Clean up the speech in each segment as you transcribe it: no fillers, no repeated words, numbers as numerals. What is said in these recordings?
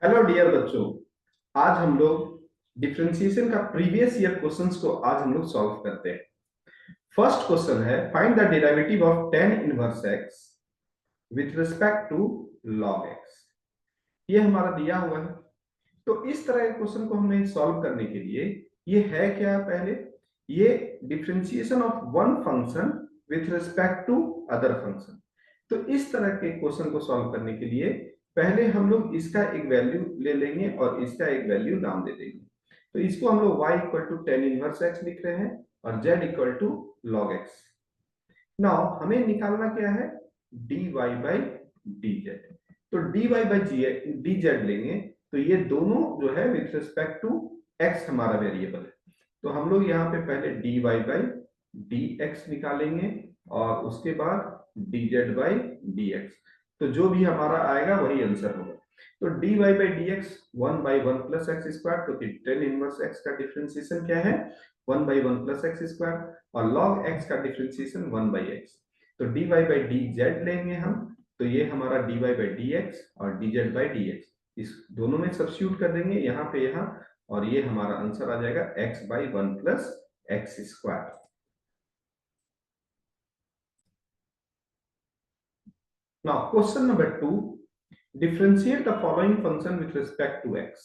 Hello dear बच्चों। आज हम लोग डिफरेंशिएशन का प्रीवियस ईयर क्वेश्चंस को आज हम लोग सॉल्व करते हैं। फर्स्ट क्वेश्चन है find the derivative of tan inverse x with respect to log x। ये हमारा दिया हुआ है। तो इस तरह के क्वेश्चन को हमें सॉल्व करने के लिए ये है क्या, पहले ये differentiation of one function with respect to other function. तो इस तरह के क्वेश्चन को सॉल्व करने के लिए पहले हम लोग इसका एक वैल्यू ले लेंगे और इसका एक वैल्यू नाम दे देंगे। तो इसको हम लोग y equal to tan inverse x लिख रहे हैं और z equal to log x। Now हमें निकालना क्या है, dy बाई dz। तो dy बाई dz लेंगे तो ये दोनों जो है विथ रिस्पेक्ट टू x हमारा वेरिएबल है। तो हम लोग यहाँ पे पहले dy बाई dx निकालेंगे और उसके बाद dz बाई dx। तो जो भी हमारा आएगा वही आंसर होगा। तो dy by dx 1 by 1 plus x square, तो टेन इनवर्स x का डिफरेंशिएशन क्या है, 1 बाई 1 प्लस एक्स स्क्वायर, और log x का डिफरेंशिएशन 1 बाई x। तो dy बाई dz लेंगे हम, तो ये हमारा dy बाई dx और dz बाई dx, इस दोनों में सब्स्टिट्यूट कर देंगे यहाँ पे यहाँ, और ये हमारा आंसर आ जाएगा x by 1 plus x square. Now question number 2, differentiate the following function with respect to x।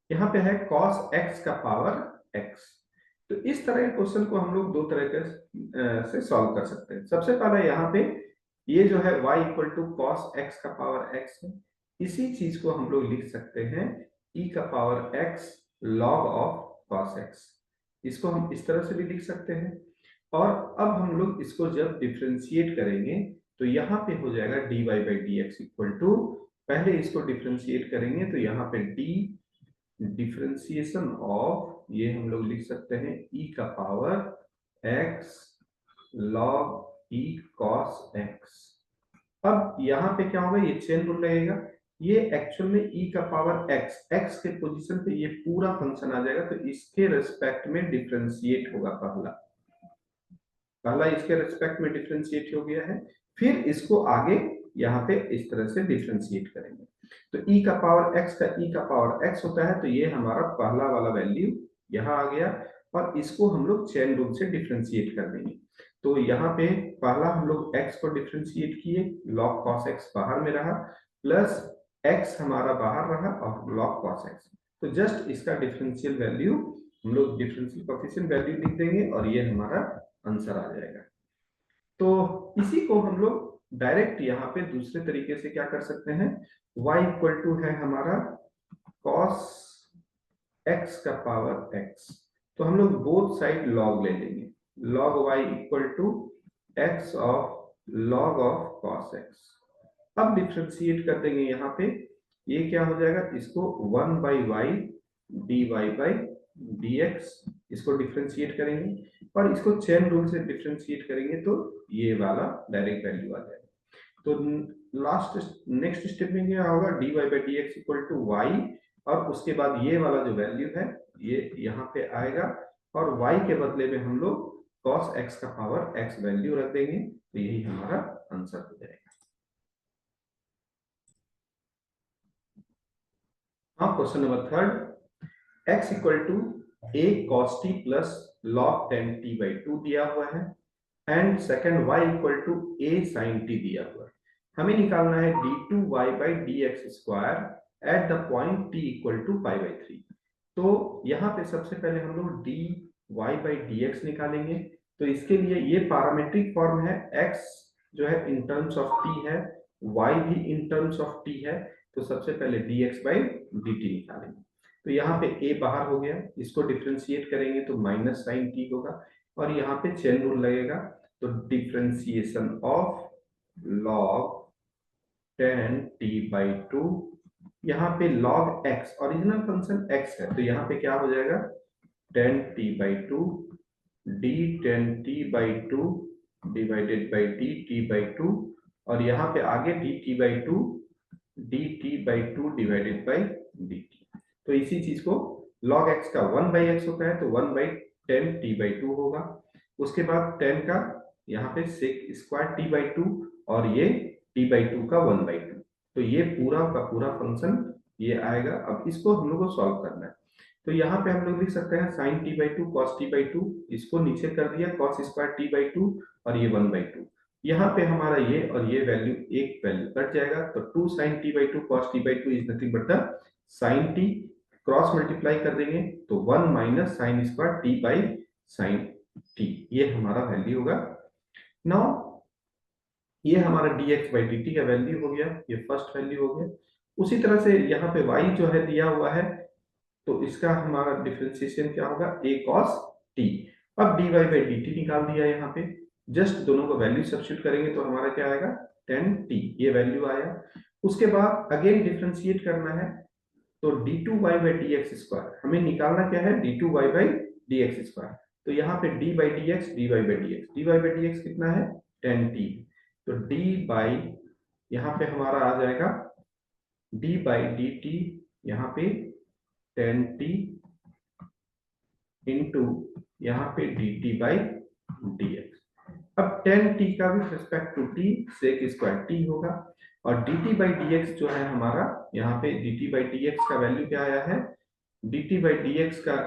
यहाँ पे है cos x का पावर x। तो इस तरह के क्वेश्चन को हम लोग दो तरह के से सॉल्व कर सकते हैं। सबसे पहले यहाँ पे ये जो है y equal to cos x का पावर x है, इसी चीज को हम लोग लिख सकते हैं e का power x log of cos x। इसको हम इस तरह से भी लिख सकते हैं। और अब हम लोग इसको जब डिफरेंशिएट करेंगे तो यहाँ पे हो जाएगा dy by dx equal to, पहले इसको डिफरेंशिएट करेंगे तो यहाँ पे d डिफरेंशिएशन ऑफ, ये हम लोग लिख सकते हैं e का power x log e cos x। अब यहाँ पे क्या होगा, ये चेन रूल लगेगा, ये एक्चुअल में e का पावर x के पोजीशन पे ये पूरा फंक्शन आ जाएगा। तो इसके रेस्पेक्ट में डिफरेंशिएट होगा, पहला इसके रेस्पेक्ट में डिफरेंशिएट हो गया है, फिर इसको आगे यहाँ पे इस तरह से डिफरेंशिएट करेंगे। तो e का पावर x का e का पावर x होता है, तो ये हमारा पहला वाला वैल्यू यहाँ आ गया, और इसको हम लोग चेन रूल से डिफरेंशिएट कर देंगे। तो यहाँ पे पहला हम लोग x को डिफरेंशिएट किए, log cos x बाहर में रहा, प्लस x हमारा बाहर रहा और log cos x। तो जस्ट इसका डिफरेंशियल वैल्यू हम लोग डिफरेंशियल कोएफिशिएंट वैल्यू लिख देंगे और ये हमारा आंसर आ जाएगा। तो इसी को हम लोग डायरेक्ट यहाँ पे दूसरे तरीके से क्या कर सकते हैं, y इक्वल टू है हमारा cos x का पावर x। तो हम लोग बोथ साइड log ले लेंगे, log y equal to x of log of cos x। अब डिफरेंशिएट कर देंगे यहाँ पे, ये क्या हो जाएगा, इसको 1 by y d y by d x, इसको डिफरेंशिएट करेंगे और इसको चेन रूल से डिफरेंशिएट करेंगे तो ये वाला डायरेक्ट वैल्यू आ जाएगा। तो लास्ट नेक्स्ट स्टेप में क्या होगा, d y by d x equal to y, और उसके बाद ये वाला जो वैल्यू है ये यहाँ पे आएगा, और y के बदले में हम लोग cos x का पावर x वैल्यू रख देंगे, तो यही हमारा आंसर हो जाएगा। हाँ, question number third, x equal to a cos t plus log tan t by 2 दिया हुआ है, and second y equal to a sin t दिया हुआ है। हमें निकालना है d2y by d x square at the point t equal to pi by 3। तो यहाँ पे सबसे पहले हम लोग dy बाई dx निकालेंगे। तो इसके लिए ये पैरामीट्रिक फॉर्म है, x जो है इन टर्म्स ऑफ t है, y भी इन टर्म्स ऑफ t है। तो सबसे पहले dx बाई dt निकालेंगे। तो यहाँ पे a बाहर हो गया, इसको डिफरेंशिएट करेंगे तो माइनस साइन t होगा, और यहाँ पे चेन रूल लगेगा। तो differentiation of log tan t by 2, यहाँ पे log x original function x है, तो यहाँ पे क्या हो जाएगा, tan t by 2 d tan t by 2 divided by dt by 2, और यहाँ पे आगे dt by 2 dt by 2 divided by dt। तो इसी चीज को log x का 1 बाई एक्स होता है, तो 1 बाई tan t बाई 2 होगा। उसके बाद tan का यहाँ पे sec स्क्वायर t बाई 2, और ये t बाई 2 का 1 बाई 2। तो ये पूरा का पूरा फंक्शन ये आएगा। अब इसको हम लोग को सॉल्व करना है, तो यहाँ पे हम लोग लिख सकते हैं sine t by two cos t by two, इसको नीचे कर दिया cos square t by two और ये 1/2। यहाँ पे हमारा ये और ये वैल्यू एक वैल्यू कट जाएगा, तो 2 sine t by two cos t by two is nothing but the sine t, cross multiply कर देंगे तो 1 minus sine square t by sine t, ये हमारा वैल्यू होगा। नाउ ये हमारा dx बाई dt का वैल्यू हो गया, ये फर्स्ट वैल्यू हो गया। उसी तरह से यहाँ पे y जो है दिया हुआ है, तो इसका हमारा डिफरेंशिएशन क्या होगा, a cos t। अब dy बाई dt निकाल दिया यहाँ पे, जस्ट दोनों को वैल्यू सब्स्टिट्यूट करेंगे तो हमारा क्या आएगा, tan t, ये वैल्यू आया। उसके बाद अगेन डिफरेंशिएट करना है, तो d2y बाई dx स्क्वायर हमें निकालना क्या है, d2y बाई dx स्क्वायर। तो यहाँ पे d by dx, dy by dx, dy by dx कितना है, tan t। तो d बाई यहाँ पे हमारा आ जाएगा d बाई dt, यहाँ पे tan t इंटू यहाँ पे dt बाई dx। अब tan t का भी respect to t sec square t होगा, और dt बाई dx जो है हमारा, यहाँ पे dt बाई dx का वैल्यू क्या आया है, dt बाई dx का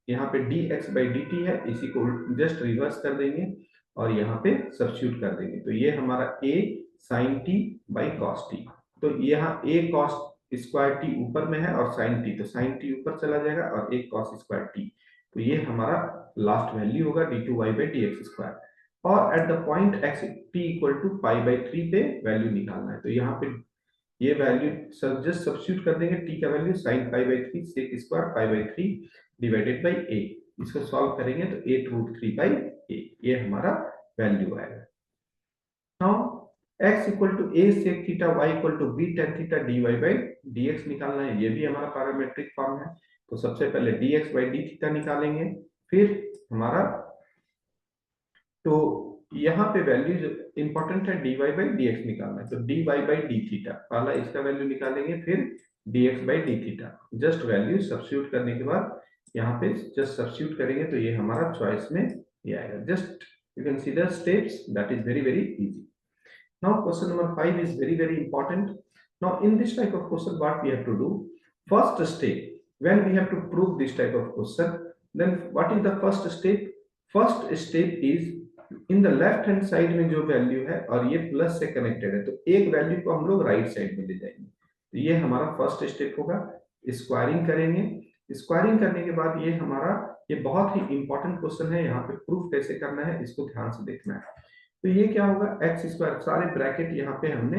यहाँ पे dx बाई dt है, इसी को जस्ट रिवर्स कर देंगे और यहाँ पे सब्स्टिट्यूट कर देंगे, तो ये हमारा a sin t by cos t। तो यहाँ a cos स्क्वायर t ऊपर में है और sin t, तो sin t ऊपर चला जाएगा और a cos स्क्वायर t, तो ये हमारा लास्ट वैल्यू होगा d2y बाई dx स्क्वायर। और at the point x t equal to pi by 3 पे वैल्यू निकालना है, तो यहाँ पे ये वैल्यू जस्ट सब्स्टिट्यूट कर देंगे, t का value sin pi by 3 sec square pi by 3 divided by a, इसको सॉल्व करेंगे तो 8√3 बाई a, ये हमारा वैल्यू आएगा। Now x equal to a sec theta, y equal to b tan theta dy by dx निकालना है, ये भी हमारा पैरामेट्रिक फॉर्म है। तो सबसे पहले dx बाई d थीटा निकालेंगे, फिर हमारा, तो यहाँ पे वैल्यू इंपॉर्टेंट है, dy बाई dx निकालना है, तो dy बाई d थीटा पहला इसका वैल्यू निकालेंगे, फिर dx by d theta, just value substitute करने के बाद यहाँ पे जस्ट सब्स्टिट्यूट करेंगे तो ये हमारा चॉइस में ये आएगा। Just you can see the steps, that is very very easy. Now question number 5 is very very important. Now in this type of question what we have to do, first step when we have to prove this type of question, then what is the first step? First step is in the left hand side में जो value है और ये plus से connected है, तो एक value को हम लोग राइट साइड में ले जाएंगे, तो ये हमारा फर्स्ट स्टेप होगा। स्क्वायरिंग करेंगे, स्क्वायरिंग करने के बाद ये हमारा, ये बहुत ही इंपॉर्टेंट क्वेश्चन है, यहाँ पे प्रूफ कैसे करना है इसको ध्यान से देखना है। तो ये क्या होगा, एक्स स्क्वायर, सारे ब्रैकेट यहाँ पे हमने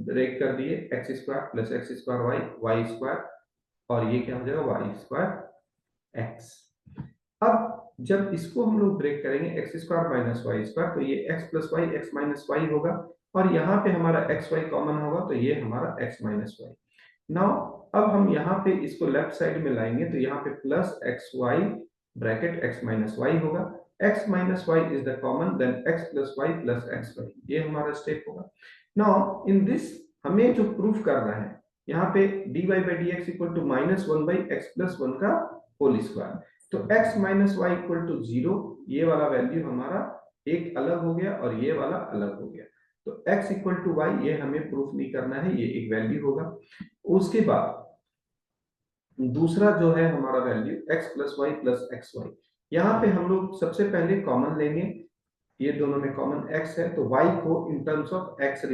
ब्रेक कर दिए, x square plus x square y, y square, और ये क्या हो जाएगा वाई स्क्वायर एक्स। अब जब इसको हम लोग ब्रेक करेंगे x square minus y square, तो ये x plus y x minus y होगा, और यहाँ पे हमारा एक्स वाई कॉमन होगा, तो ये हमारा एक्स माइनस वाई। नाउ अब हम यहाँ पे इसको लेफ्ट साइड में लाएंगे, तो यहाँ पे plus x y bracket x minus y होगा, x minus y is the common, then x plus y plus xy, ये हमारा स्टेप होगा। नाउ इन दिस हमें जो प्रूफ करना है, यहाँ पे dy by dx equal to -1 by x plus 1 का होल स्क्वायर, तो x minus y equal to 0, ये वाला वैल्यू हमारा एक अलग हो गया और ये वाला अलग हो गया, तो x इक्वल टू y ये हमें प्रूफ नहीं करना है, ये एक वैल्यू होगा। उसके बाद दूसरा जो है हमारा value x plus y plus x y, यहाँ पे हम लोग सबसे पहले कॉमन लेंगे, ये दोनों में कॉमन x है, तो y को इन टर्म्स ऑफ x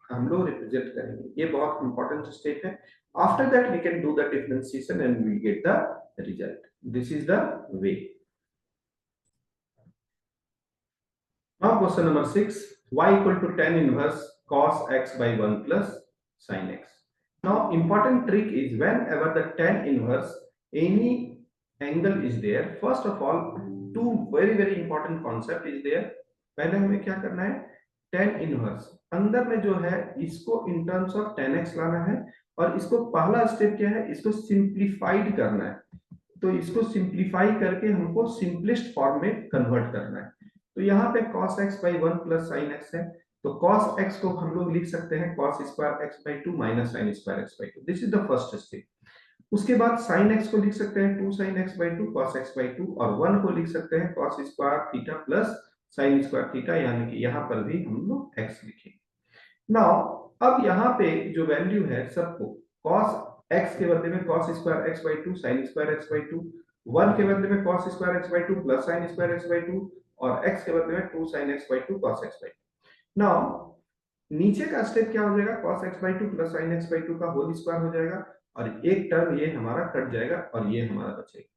हम लोग रिप्रेजेंट करेंगे, ये बहुत इंपॉर्टेंट स्टेप है। After that we can do the differentiation and we get the result, this is the way. Now question number 6, y equal to tan inverse cos x by 1 plus sin x। Now important trick is whenever the tan inverse any angle is there, first of all two very important concept is there। पहले हमें क्या करना है, tan inverse अंदर में जो है इसको in terms of tan x लाना है, और इसको पहला स्टेप क्या है, इसको सिंप्लीफाइड करना है, तो इसको सिंप्लीफाई करके हमको सिंपलेस्ट फॉर्म में कन्वर्ट करना है। तो यहाँ पे cos x by 1 plus sin x है, तो cos x को हम लोग लिख सकते हैं cos square x by 2 minus sin square x by 2, this is the first step. उसके बाद sin x को लिख सकते हैं 2 sin x by 2 cos x by 2, और 1 को लिख सकते हैं cos square theta plus sin square theta, यानी कि यहाँ पर भी हम लोग x लिखेंगे। नाउ अब यहाँ पे जो वैल्यू है सबको cos x के बदले में cos square x by 2 sin square x by 2, 1 के बदले में cos square x by 2 plus sin square x by 2 और x के बदले में 2 sin x by 2 cos x by 2। Now नीचे का स्टेप क्या हो जाएगा, cos x by 2 plus sin x by 2 का होल स्क्वायर हो जाएगा और एक टर्म ये हमारा कट जाएगा और ये हमारा बचेगा।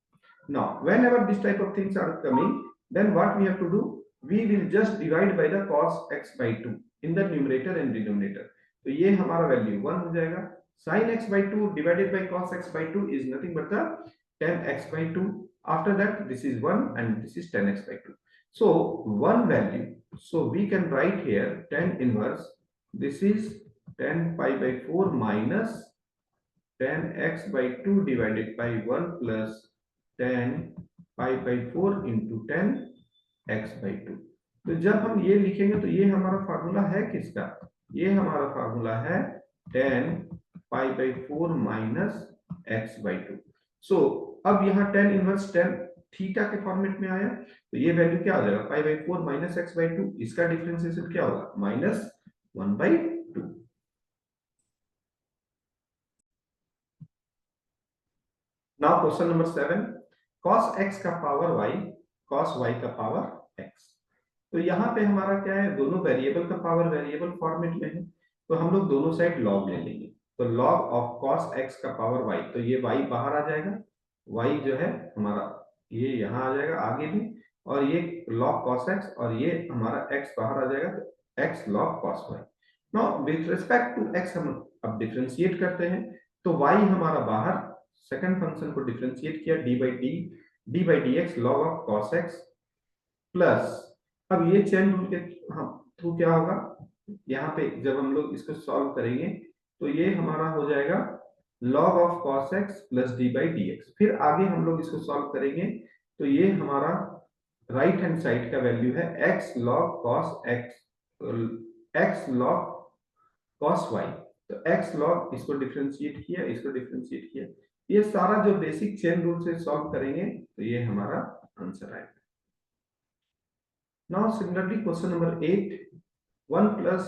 Now whenever this type of things are coming, then what we have to do, we will just divide by the cos x by 2 in the numerator and denominator। तो ये हमारा वैल्यू 1 हो जाएगा। sin x by 2 divided by cos x by 2 is nothing but the tan x by 2। after that this is 1 and this is tan x by 2। so one value, so we can write here tan inverse, this is tan pi by 4 minus tan x by 2 divided by 1 plus tan pi by 4 into tan x by 2। तो जब हम ये लिखेंगे तो ये हमारा formula है किसका, ये हमारा फार्मूला है tan pi by 4 minus x by 2। सो अब यहाँ tan इनवर्स tan थीटा के फॉर्मेट में आया तो ये वैल्यू क्या हो जाएगा, pi by 4 minus x by 2, इसका डिफरेंशिएशन क्या होगा, minus 1 by 2। Now question number 7, cos x का पावर y cos y का पावर x। तो यहाँ पे हमारा क्या है, दोनों वेरिएबल का पावर वेरिएबल फॉर्मेट में है तो हम लोग दोनों साइड लॉग ले लेंगे। तो लॉग ऑफ cos x का पावर y, तो ये y बाहर आ जाएगा, y जो है हमारा ये यहाँ आ जाएगा आगे भी, और ये log cos x और ये हमारा x बाहर आ जाएगा तो x log cos y। Now with respect to x हम अब डिफरेंशिएट करते हैं तो y हमारा बाहर, सेकंड फंक्शन को डिफरेंशिएट किया d by dx log of cos x plus, अब ये चेन रूल के थ्रू क्या होगा, यहाँ पे जब हम लोग इसको सॉल्व करेंगे तो ये हमारा हो जाएगा log of cos x plus d by dx। फिर आगे हम लोग इसको सॉल्व करेंगे तो ये हमारा राइट हैंड साइड का वैल्यू है x log cos x log cos y। तो x log इसको डिफरेंशिएट किया, इसको डिफरेंशिएट किया, ये सारा जो बेसिक चेन रूल से सॉल्व करेंगे तो ये हमारा आंसर आएगा। Now similarly question number 8, 1 plus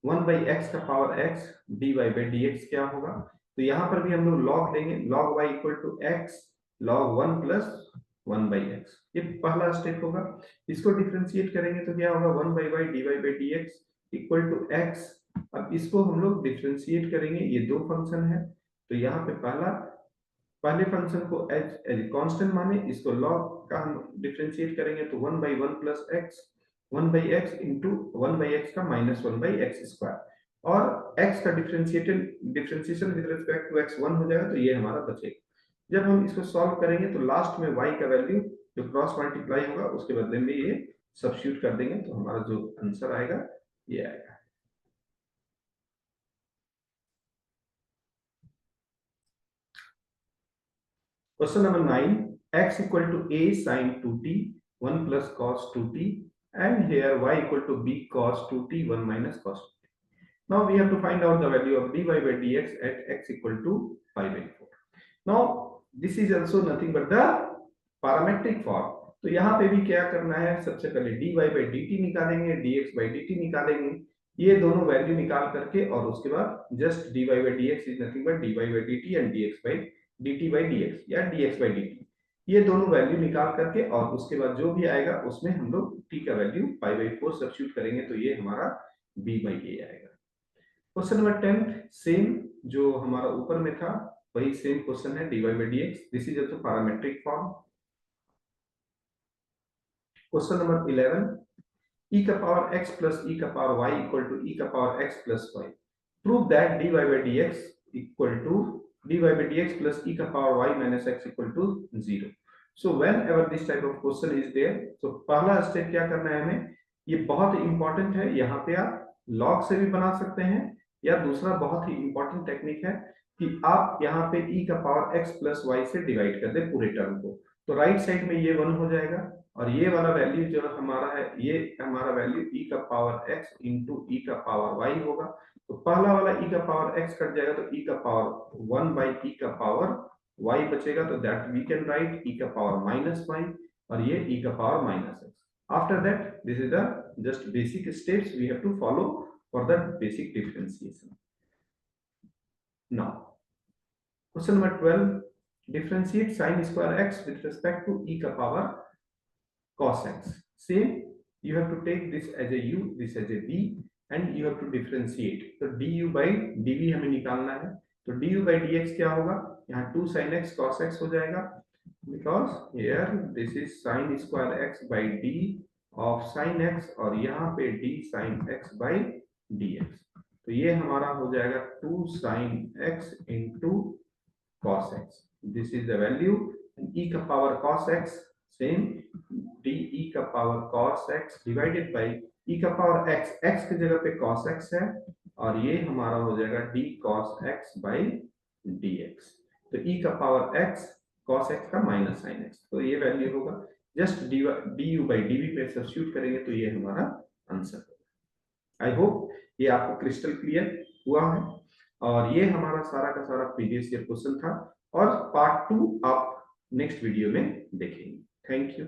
1 by x का power x dy by dx क्या होगा, तो यहाँ पर भी हम लोग log लेंगे, log y equal to x log 1 plus 1 by x, ये पहला स्टेप होगा। इसको डिफरेंशिएट करेंगे तो क्या होगा, 1 by y dy by dx equal to x। अब इसको हम लोग डिफरेंशिएट करेंगे, ये दो फंक्शन है तो यहाँ पे पहले फंक्शन को एज कांस्टेंट माने, इसको log का हम डिफरेंशिएट करेंगे तो 1 by 1 plus x 1 by x into 1 by x का minus 1 by x स्क्वायर, और x का differentiation with respect to x 1 हो जाएगा तो ये हमारा बचेगा। जब हम इसको सॉल्व करेंगे तो लास्ट में y का वैल्यू जो क्रॉस मल्टीप्लाई होगा उसके बदले में ये सब्स्टिट्यूट कर देंगे तो हमारा जो आंसर आएगा ये आएगा। Question number 9, x equal to a sin 2t 1 plus cos 2t and here y equal to b cos 2t 1 minus cos 2t। Now we have to find out the value of dy by dx at x equal to 5 by 4। Now this is also nothing but the parametric form। तो यहाँ पे भी क्या करना है, सबसे पहले dy by dt निकालेंगे, dx by dt निकालेंगे, ये दोनों वैल्यू निकाल करके और उसके बाद just dy by dx is nothing but dy by dt and dx by dt by dx या dx by dt, ये दोनों वैल्यू निकाल करके और उसके बाद जो भी आएगा उसमें हम लोग t का वैल्यू pi by 4 सब्स्टिट्यूट करेंगे तो ये हमारा b by a आएगा। क्वेश्चन नंबर 10, सेम जो हमारा ऊपर में था वही सेम क्वेश्चन है, dy by dx, this is also parametric form. Question number 11, e का पावर x plus e का power y equal to e का power x plus y, prove that dy by dx equal to dy by dx plus e का power y minus x equal to 0। so whenever this type of question is there, so पहला step क्या करना है हमें, ये बहुत important है, यहाँ पे आप log से भी बना सकते हैं या दूसरा बहुत ही इंपॉर्टेंट टेक्निक है कि आप यहाँ पे e का पावर x plus y से डिवाइड कर दे पूरे टर्म को, तो राइट साइड में ये 1 हो जाएगा और ये वाला वैल्यू जो हमारा है ये हमारा वैल्यू e का पावर x इंटू e का पावर y होगा। तो पहला वाला e का पावर x कट जाएगा तो e का पावर 1 by e का पावर y बचेगा, तो that we can write e का पावर माइनस y और ये e का power minus x। After that this is the just basic steps we have to follow for the basic differentiation. Now question number 12, differentiate sin square x with respect to e का power cos x. Same, you have to take this as a u, this as a v, and you have to differentiate. तो du by dv हमें निकालना है, तो du by dx क्या होगा, यहाँ 2 sin x cos x हो जाएगा, because here this is sin square x by d of sin x, और यहाँ पे d sin x by dx. तो ये हमारा हो जाएगा 2 sin x into cos x. This is the value, and e का power cos x, same, d e का power cos x divided by e का power x, x की जगह पे cos x है, और ये हमारा हो जाएगा d cos x by dx. तो e का power x cos x का माइनस sin x, तो ये वैल्यू होगा, जस्ट du by dv पे सब्स्टिट्यूट करेंगे तो ये हमारा आंसर होगा. आई होप ये आपको क्रिस्टल क्लियर हुआ है, और ये हमारा सारा का सारा प्रीवियस ईयर क्वेश्चन था, और पार्ट 2 आप नेक्स्ट वीडियो में देखेंगे. Thank you.